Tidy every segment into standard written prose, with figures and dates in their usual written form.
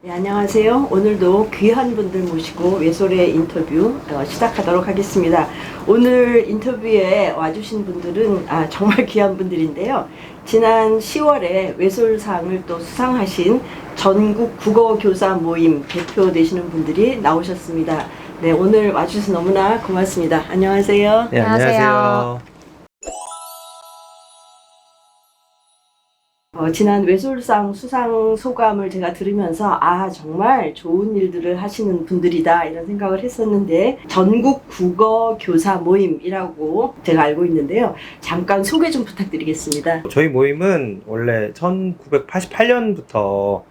네, 안녕하세요. 오늘도 귀한 분들 모시고 외솔의 인터뷰 시작하도록 하겠습니다. 오늘 인터뷰에 와주신 분들은 정말 귀한 분들인데요. 지난 10월에 외솔상을 또 수상하신 전국 국어교사 모임 대표 되시는 분들이 나오셨습니다. 네, 오늘 와주셔서 너무나 고맙습니다. 안녕하세요. 네, 안녕하세요. 지난 외솔상 수상 소감을 제가 들으면서 정말 좋은 일들을 하시는 분들이다 이런 생각을 했었는데, 전국 국어 교사 모임이라고 제가 알고 있는데요. 잠깐 소개 좀 부탁드리겠습니다. 저희 모임은 원래 1988년부터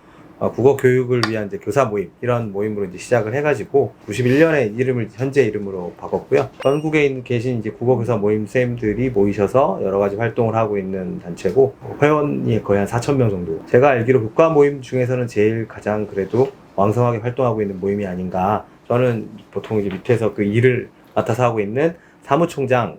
국어 교육을 위한 이제 교사 모임, 이런 모임으로 이제 시작을 해가지고 91년에 이름을 현재 이름으로 바꿨고요. 전국에 계신 이제 국어 교사 모임 쌤들이 모이셔서 여러 가지 활동을 하고 있는 단체고, 회원이 거의 한 4,000명 정도. 제가 알기로 교과 모임 중에서는 제일 가장 그래도 왕성하게 활동하고 있는 모임이 아닌가. 저는 보통 이제 밑에서 그 일을 맡아서 하고 있는 사무총장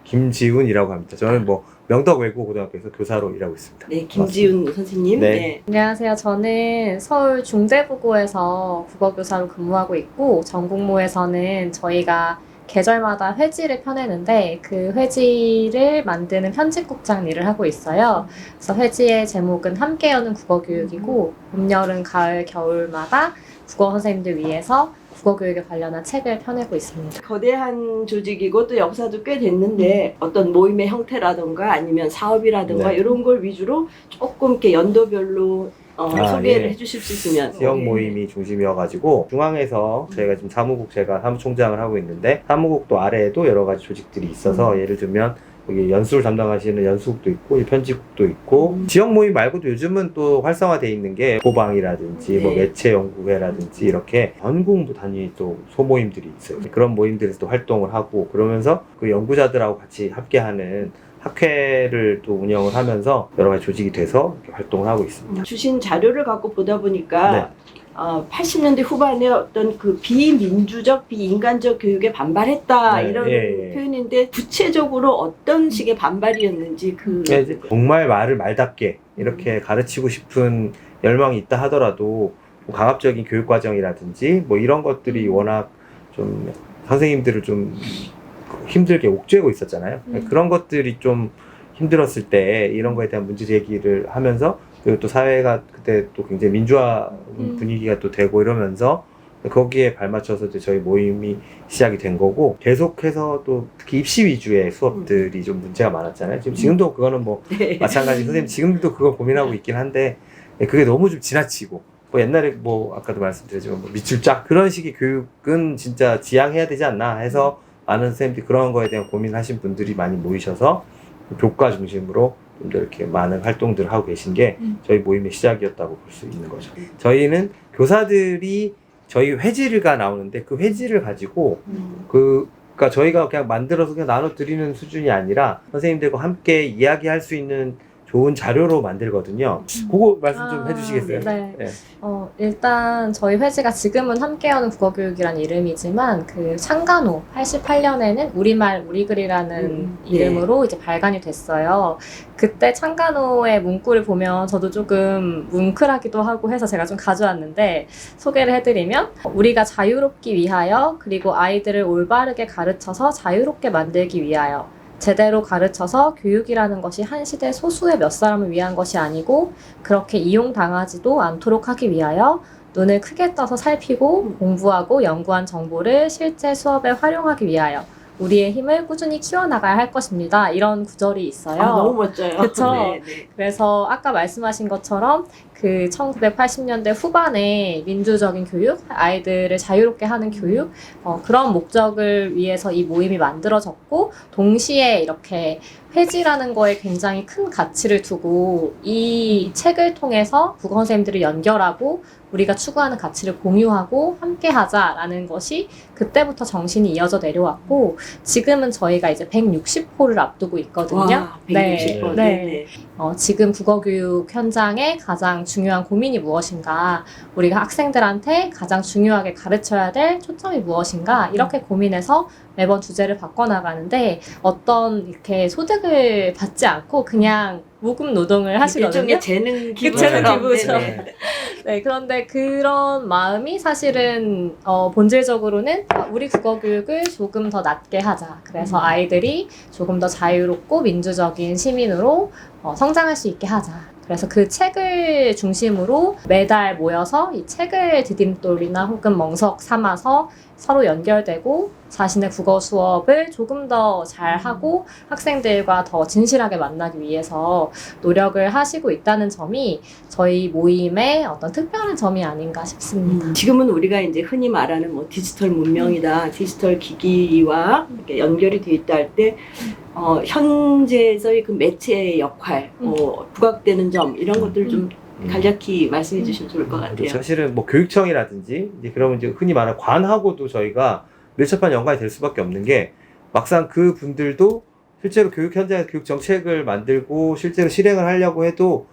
김지훈이라고 합니다. 저는 명덕 외국어고등학교에서 교사로 일하고 있습니다. 네, 김지훈 선생님. 네. 안녕하세요. 저는 서울 중대국어에서 국어교사로 근무하고 있고, 전국모에서는 저희가 계절마다 회지를 펴내는데 그 회지를 만드는 편집국장 일을 하고 있어요. 그래서 회지의 제목은 함께 여는 국어교육이고, 봄, 여름, 가을, 겨울마다 국어 선생님들 위해서 국어교육에 관련한 책을 펴내고 있습니다. 거대한 조직이고 또 역사도 꽤 됐는데 어떤 모임의 형태라던가 아니면 사업이라던가 네. 이런 걸 위주로 조금 이렇게 연도별로 소개를 예. 해주실 수 있으면. 지역 모임이 중심이어가지고 중앙에서 저희가 지금 사무국, 제가 사무총장을 하고 있는데 사무국도 아래에도 여러 가지 조직들이 있어서 예를 들면 여기 연수를 담당하시는 연수국도 있고 편집국도 있고, 지역 모임 말고도 요즘은 또 활성화되어 있는 게 고방이라든지 네. 매체연구회라든지 이렇게 전국 단위 또 소모임들이 있어요. 그런 모임들에서 또 활동을 하고, 그러면서 그 연구자들하고 같이 함께하는 학회를 또 운영을 하면서 여러 가지 조직이 돼서 이렇게 활동을 하고 있습니다. 주신 자료를 갖고 보다 보니까 네. 80년대 후반에 어떤 그 비민주적, 비인간적 교육에 반발했다 네, 이런 예. 표현인데, 구체적으로 어떤 식의 반발이었는지 이제 정말 말을 말답게 이렇게 가르치고 싶은 열망이 있다 하더라도 강압적인 교육 과정이라든지 이런 것들이 워낙 좀 선생님들을 좀 힘들게 옥죄고 있었잖아요. 그런 것들이 좀 힘들었을 때 이런 거에 대한 문제 제기를 하면서, 그리고 또 사회가 그때 또 굉장히 민주화 분위기가 또 되고 이러면서 거기에 발맞춰서 이제 저희 모임이 시작이 된 거고, 계속해서 또 특히 입시 위주의 수업들이 좀 문제가 많았잖아요. 지금도 그거는 네. 마찬가지, 선생님 지금도 그거 고민하고 있긴 한데 그게 너무 좀 지나치고, 옛날에 아까도 말씀드렸지만 밑줄짝 그런 식의 교육은 진짜 지양해야 되지 않나 해서 많은 선생님들이 그런 거에 대한 고민하신 분들이 많이 모이셔서 교과 중심으로 좀 더 이렇게 많은 활동들을 하고 계신 게 저희 모임의 시작이었다고 볼 수 있는 거죠. 저희는 교사들이 저희 회지가 나오는데 그 회지를 가지고 그러니까 저희가 그냥 만들어서 그냥 나눠드리는 수준이 아니라 선생님들과 함께 이야기할 수 있는 좋은 자료로 만들거든요. 그거 말씀 좀 해주시겠어요? 네. 네. 일단 저희 회지가 지금은 함께 여는 국어교육이란 이름이지만, 그 창간호 88년에는 우리말 우리글이라는 이름으로 이제 발간이 됐어요. 그때 창간호의 문구를 보면 저도 조금 뭉클하기도 하고 해서 제가 좀 가져왔는데 소개를 해드리면, 우리가 자유롭기 위하여, 그리고 아이들을 올바르게 가르쳐서 자유롭게 만들기 위하여, 제대로 가르쳐서 교육이라는 것이 한 시대 소수의 몇 사람을 위한 것이 아니고 그렇게 이용당하지도 않도록 하기 위하여 눈을 크게 떠서 살피고 공부하고 연구한 정보를 실제 수업에 활용하기 위하여 우리의 힘을 꾸준히 키워나가야 할 것입니다. 이런 구절이 있어요. 너무 멋져요. 그쵸? 네. 그래서 아까 말씀하신 것처럼 그 1980년대 후반에 민주적인 교육, 아이들을 자유롭게 하는 교육, 그런 목적을 위해서 이 모임이 만들어졌고, 동시에 이렇게 회지라는 거에 굉장히 큰 가치를 두고 이 책을 통해서 국어 선생님들을 연결하고 우리가 추구하는 가치를 공유하고 함께 하자라는 것이 그때부터 정신이 이어져 내려왔고, 지금은 저희가 이제 160호를 앞두고 있거든요. 와, 160호. 네. 지금 국어교육 현장에 가장 중요한 고민이 무엇인가, 우리가 학생들한테 가장 중요하게 가르쳐야 될 초점이 무엇인가, 이렇게 고민해서 매번 주제를 바꿔나가는데 어떤 이렇게 소득을 받지 않고 그냥 무급 노동을 하시거든요. 일종의 재능 재능 기부처럼. 기부죠. 네네. 네, 그런데 그런 마음이 사실은 본질적으로는 우리 국어 교육을 조금 더 낮게 하자. 그래서 아이들이 조금 더 자유롭고 민주적인 시민으로 성장할 수 있게 하자. 그래서 그 책을 중심으로 매달 모여서 이 책을 디딤돌이나 혹은 멍석 삼아서 서로 연결되고 자신의 국어 수업을 조금 더 잘하고 학생들과 더 진실하게 만나기 위해서 노력을 하시고 있다는 점이 저희 모임의 어떤 특별한 점이 아닌가 싶습니다. 지금은 우리가 이제 흔히 말하는 뭐 디지털 문명이다, 디지털 기기와 이렇게 연결이 돼 있다 할 때 현재에서의 그 매체의 역할, 부각되는 점 이런 것들을 좀 간략히 말씀해 주시면 좋을 것 같아요. 사실은 뭐 교육청이라든지 이제 그러면 이제 흔히 말하는 관하고도 저희가 밀접한 연관이 될 수밖에 없는 게 막상 그 분들도 실제로 교육 현장에서 교육 정책을 만들고 실제로 실행을 하려고 해도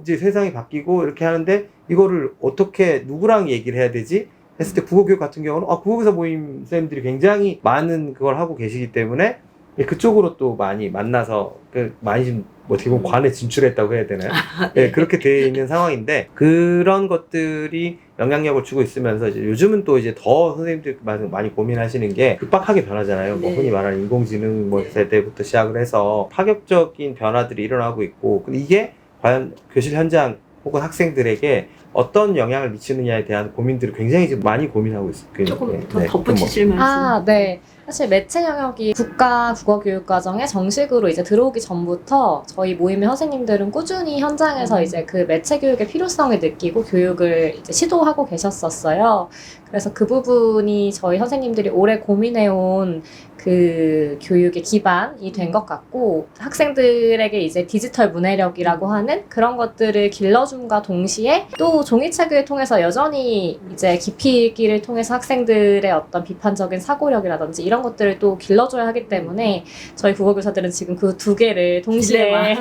이제 세상이 바뀌고 이렇게 하는데 이거를 어떻게 누구랑 얘기를 해야 되지? 했을 때 국어교육 같은 경우는 국어교사 모임 쌤들이 굉장히 많은 그걸 하고 계시기 때문에 그쪽으로 또 많이 만나서 많이 좀 어떻게 보면 관에 진출했다고 해야 되나요? 네, 그렇게 돼 있는 상황인데 그런 것들이 영향력을 주고 있으면서 이제 요즘은 또 이제 더 선생님들 많이 고민하시는 게 급박하게 변하잖아요. 뭐 네. 흔히 말하는 인공지능 뭐 세대부터 시작을 해서 파격적인 변화들이 일어나고 있고 근데 이게 과연 교실 현장 혹은 학생들에게 어떤 영향을 미치느냐에 대한 고민들을 굉장히 지금 많이 고민하고 있어요. 조금 더 덧붙이실 말씀. 네. 사실 매체 영역이 국가 국어교육과정에 정식으로 이제 들어오기 전부터 저희 모임의 선생님들은 꾸준히 현장에서 이제 그 매체 교육의 필요성을 느끼고 교육을 이제 시도하고 계셨었어요. 그래서 그 부분이 저희 선생님들이 오래 고민해온 그 교육의 기반이 된 것 같고 학생들에게 이제 디지털 문해력이라고 하는 그런 것들을 길러줌과 동시에 또 종이책을 통해서 여전히 이제 깊이 읽기를 통해서 학생들의 어떤 비판적인 사고력이라든지 이런 것들을 또 길러줘야 하기 때문에 저희 국어교사들은 지금 그 두 개를 동시에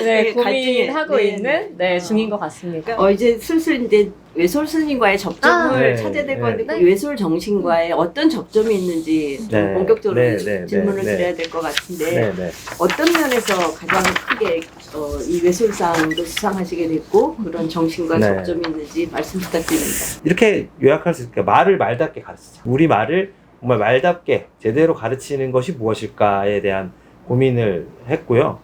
네, 고민하고 있는 중인 것 같습니다. 이제 슬슬 이제 외솔 스님과의 접점을 찾아야 될 것 같은데 그 외솔 정신과의 어떤 접점이 있는지 좀 본격적으로 질문을 드려야 될 것 같은데 어떤 면에서 가장 크게 이 외솔상도 수상하시게 됐고 그런 정신과 접점이 있는지 말씀 부탁드립니다. 이렇게 요약할 수 있을까요? 말을 말답게 가르치자. 우리 말을 정말 말답게 제대로 가르치는 것이 무엇일까에 대한 고민을 했고요.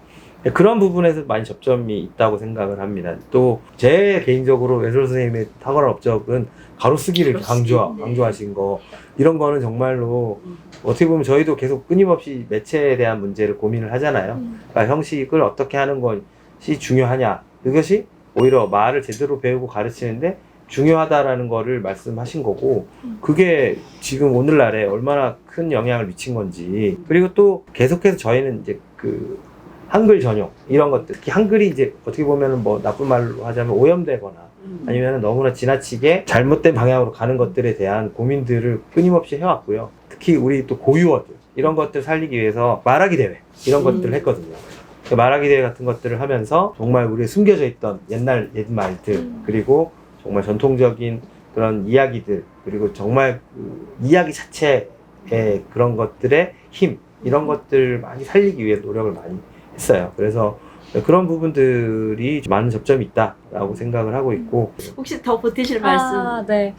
그런 부분에서 많이 접점이 있다고 생각을 합니다. 또 제 개인적으로 외솔 선생님의 탁월한 업적은 가로쓰기를 강조하신 거 이런 거는 정말로 어떻게 보면 저희도 계속 끊임없이 매체에 대한 문제를 고민을 하잖아요. 그러니까 형식을 어떻게 하는 것이 중요하냐 이것이 오히려 말을 제대로 배우고 가르치는데 중요하다라는 거를 말씀하신 거고 그게 지금 오늘날에 얼마나 큰 영향을 미친 건지 그리고 또 계속해서 저희는 이제 그 한글 전용 이런 것들 특히 한글이 이제 어떻게 보면은 뭐 나쁜 말로 하자면 오염되거나 아니면 너무나 지나치게 잘못된 방향으로 가는 것들에 대한 고민들을 끊임없이 해왔고요. 특히 우리 또 고유어들 이런 것들 살리기 위해서 말하기 대회 이런 것들을 했거든요. 말하기 대회 같은 것들을 하면서 정말 우리의 숨겨져 있던 옛날 옛말들 그리고 정말 전통적인 그런 이야기들 그리고 정말 그 이야기 자체의 그런 것들의 힘 이런 것들을 많이 살리기 위해 노력을 많이 했어요. 그래서 그런 부분들이 많은 접점이 있다라고 생각을 하고 있고 혹시 더 보태실 말씀? 네.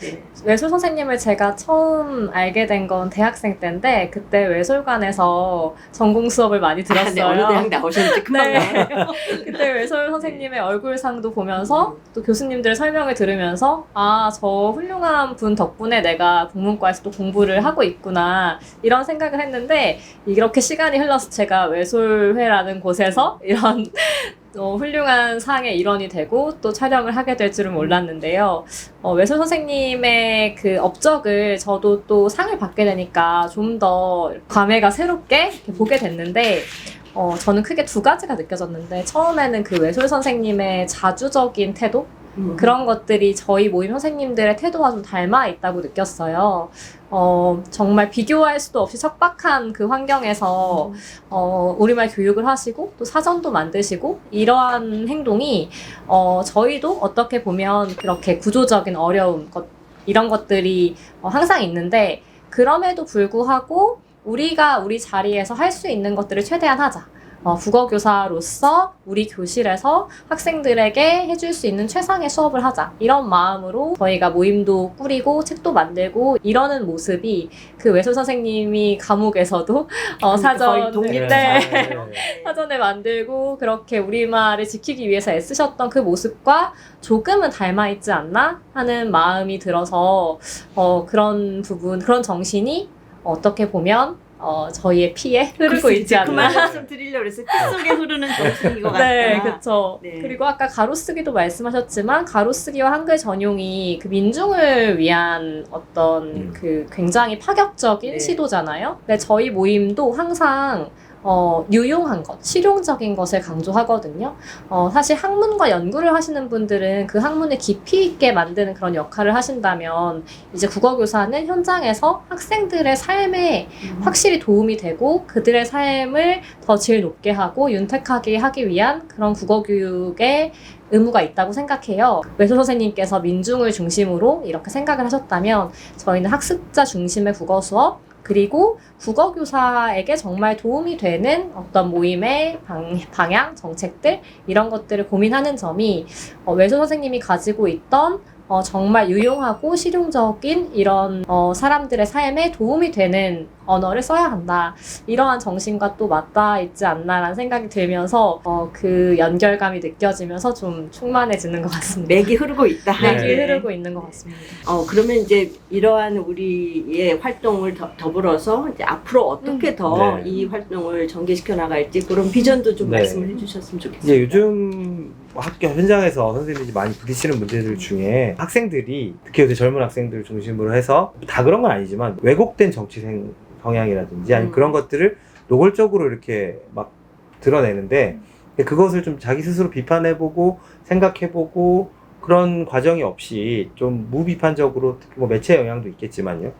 외솔 선생님을 제가 처음 알게 된 건 대학생 때인데 그때 외솔관에서 전공 수업을 많이 들었어요. 어느 대학 나오셨는지 금방 나와요. 그때 외솔 선생님의 얼굴상도 보면서 또 교수님들 설명을 들으면서 저 훌륭한 분 덕분에 내가 국문과에서 또 공부를 하고 있구나 이런 생각을 했는데 이렇게 시간이 흘러서 제가 외솔회라는 곳에서 이런 훌륭한 상의 일원이 되고 또 촬영을 하게 될 줄은 몰랐는데요. 외솔 선생님의 그 업적을 저도 또 상을 받게 되니까 좀 더 감회가 새롭게 이렇게 보게 됐는데 저는 크게 두 가지가 느껴졌는데 처음에는 그 외솔 선생님의 자주적인 태도 그런 것들이 저희 모임 선생님들의 태도와 좀 닮아 있다고 느꼈어요. 정말 비교할 수도 없이 척박한 그 환경에서 우리말 교육을 하시고 또 사전도 만드시고 이러한 행동이 저희도 어떻게 보면 그렇게 구조적인 어려움 이런 것들이 항상 있는데 그럼에도 불구하고 우리가 우리 자리에서 할 수 있는 것들을 최대한 하자. 국어교사로서 우리 교실에서 학생들에게 해줄 수 있는 최상의 수업을 하자. 이런 마음으로 저희가 모임도 꾸리고 책도 만들고 이러는 모습이 그 외솔 선생님이 감옥에서도 거의 사전을 독립자예요. 사전을 만들고 그렇게 우리말을 지키기 위해서 애쓰셨던 그 모습과 조금은 닮아있지 않나 하는 마음이 들어서 그런 부분, 그런 정신이 어떻게 보면 저희의 피에 흐르고 있지 않나. 그 말씀 드리려고 했어요. 피 속에 흐르는 정신인 것 같다. 네, 그렇죠. 네. 그리고 아까 가로쓰기도 말씀하셨지만 가로쓰기와 한글 전용이 그 민중을 위한 어떤 그 굉장히 파격적인 네. 시도잖아요. 근데 저희 모임도 항상 유용한 것, 실용적인 것을 강조하거든요. 사실 학문과 연구를 하시는 분들은 그 학문을 깊이 있게 만드는 그런 역할을 하신다면 이제 국어교사는 현장에서 학생들의 삶에 확실히 도움이 되고 그들의 삶을 더 질 높게 하고 윤택하게 하기 위한 그런 국어교육의 의무가 있다고 생각해요. 외솔 선생님께서 민중을 중심으로 이렇게 생각을 하셨다면 저희는 학습자 중심의 국어 수업 그리고 국어교사에게 정말 도움이 되는 어떤 모임의 방향, 정책들 이런 것들을 고민하는 점이 외솔 선생님이 가지고 있던 정말 유용하고 실용적인 이런 사람들의 삶에 도움이 되는 언어를 써야 한다. 이러한 정신과 또 맞닿아 있지 않나라는 생각이 들면서 그 연결감이 느껴지면서 좀 충만해지는 것 같습니다. 맥이 흐르고 있다. 맥이 네. 흐르고 있는 것 같습니다. 그러면 이제 이러한 우리의 활동을 더불어서 이제 앞으로 어떻게 더 네. 이 활동을 전개시켜 나갈지 그런 비전도 좀 네. 말씀을 해주셨으면 좋겠어요. 이제 요즘 학교 현장에서 선생님들이 많이 부딪히는 문제들 중에 학생들이 특히 요새 젊은 학생들을 중심으로 해서 다 그런 건 아니지만 왜곡된 정치생 성향이라든지 아니면 그런 것들을 노골적으로 이렇게 막 드러내는데 그것을 좀 자기 스스로 비판해보고 생각해보고 그런 과정이 없이 좀 무비판적으로 특히 뭐 매체 영향도 있겠지만요.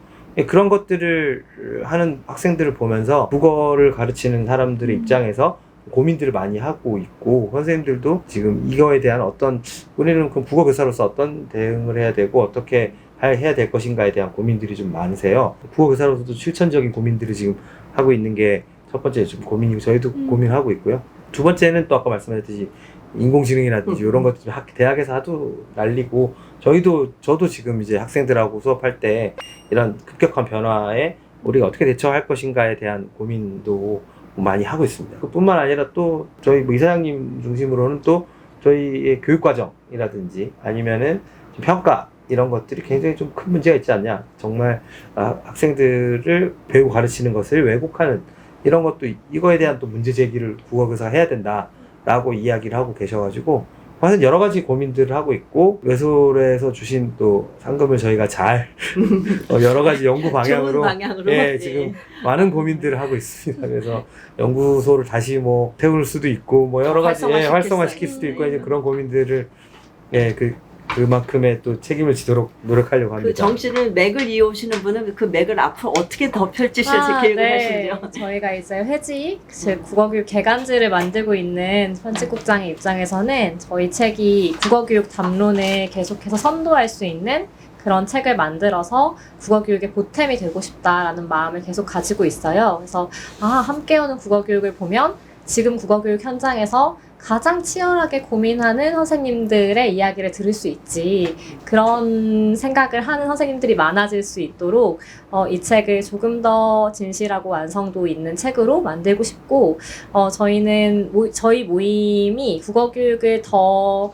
그런 것들을 하는 학생들을 보면서 국어를 가르치는 사람들의 입장에서 고민들을 많이 하고 있고 선생님들도 지금 이거에 대한 어떤 우리는 그 국어교사로서 어떤 대응을 해야 되고 어떻게 해야 될 것인가에 대한 고민들이 좀 많으세요. 국어교사로서도 실천적인 고민들을 지금 하고 있는 게 첫 번째 좀 고민이고 저희도 고민하고 있고요. 두 번째는 또 아까 말씀하셨듯이 인공지능이라든지 이런 것들이 대학에서 하도 날리고 저도 지금 이제 학생들하고 수업할 때 이런 급격한 변화에 우리가 어떻게 대처할 것인가에 대한 고민도 많이 하고 있습니다. 그뿐만 아니라 또 저희 뭐 이사장님 중심으로는 또 저희의 교육과정이라든지 아니면은 평가 이런 것들이 굉장히 좀 큰 문제가 있지 않냐. 정말 학생들을 배우고 가르치는 것을 왜곡하는 이런 것도 이거에 대한 또 문제 제기를 국어교사가 해야 된다라고 이야기를 하고 계셔가지고 하여튼 여러 가지 고민들을 하고 있고 외솔에서 주신 또 상금을 저희가 잘 여러 가지 연구 방향으로, 좋은 방향으로 예, 지금 많은 고민들을 하고 있습니다. 그래서 연구소를 다시 뭐 태울 수도 있고 뭐 여러 가지 활성화시킬 수도 있고 이제 그런 고민들을 그만큼의 또 책임을 지도록 노력하려고 합니다. 그 정신을 맥을 이어오시는 분은 그 맥을 앞으로 어떻게 더 펼치실지 계획을 하시죠? 저희가 이제 회직, 즉 국어교육 개간지를 만들고 있는 편집국장의 입장에서는 저희 책이 국어교육 담론을 계속해서 선도할 수 있는 그런 책을 만들어서 국어교육의 보탬이 되고 싶다라는 마음을 계속 가지고 있어요. 그래서 함께 오는 국어교육을 보면 지금 국어교육 현장에서 가장 치열하게 고민하는 선생님들의 이야기를 들을 수 있지. 그런 생각을 하는 선생님들이 많아질 수 있도록 이 책을 조금 더 진실하고 완성도 있는 책으로 만들고 싶고 저희는 저희 모임이 국어교육을 더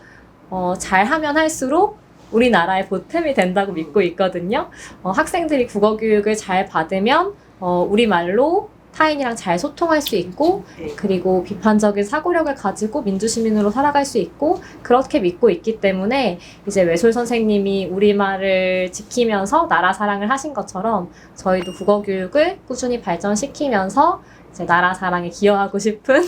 잘하면 할수록 우리나라의 보탬이 된다고 믿고 있거든요. 학생들이 국어교육을 잘 받으면 우리말로 타인이랑 잘 소통할 수 있고 그리고 비판적인 사고력을 가지고 민주시민으로 살아갈 수 있고 그렇게 믿고 있기 때문에 이제 외솔 선생님이 우리말을 지키면서 나라 사랑을 하신 것처럼 저희도 국어교육을 꾸준히 발전시키면서 이제 나라 사랑에 기여하고 싶은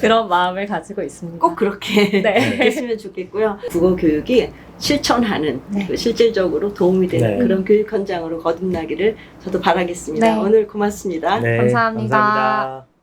그런 마음을 가지고 있습니다. 꼭 그렇게 네. 했으면 좋겠고요. 국어 교육이 실천하는 네. 그 실질적으로 도움이 되는 네. 그런 교육 현장으로 거듭나기를 저도 바라겠습니다. 네. 오늘 고맙습니다. 네, 감사합니다. 감사합니다.